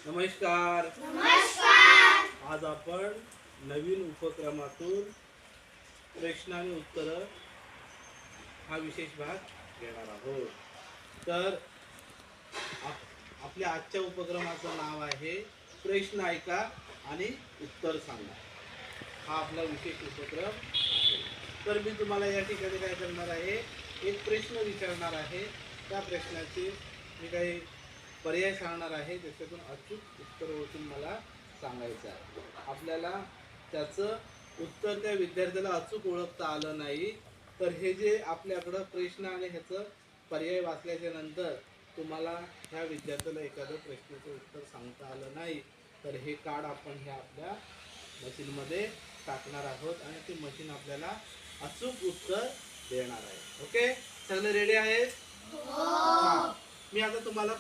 नमस्कार. आज आपण नवीन उपक्रमातून प्रश्न आणि उत्तर हा विशेष भाग घेणार आहोत. तर आपल्या आजच्या उपक्रमाचं नाव आहे प्रश्न ऐका आणि उत्तर सांगा. हा आपला विशेष उपक्रम आहे. तर मी तुम्हाला या ठिकाणी काय करणार आहे, एक प्रश्न विचारणार आहे. त्या प्रश्नाचे मी काही पर्याय सांगणार आहे, त्याच्यातून अचूक उत्तर ओळखून मला सांगायचं आहे. आपल्याला त्याचं उत्तर त्या विद्यार्थ्याला अचूक ओळखता आलं नाही तर हे जे आपल्याकडं प्रश्न आणि ह्याचं पर्याय वाचल्याच्या नंतर तुम्हाला ह्या विद्यार्थ्याला एखादं प्रश्नाचं उत्तर सांगता आलं नाही तर हे कार्ड आपण हे आपल्या मशीनमध्ये टाकणार आहोत आणि ते मशीन आपल्याला अचूक उत्तर देणार आहे. ओके, सगळे रेडी आहेत? मी आता तुम्हाला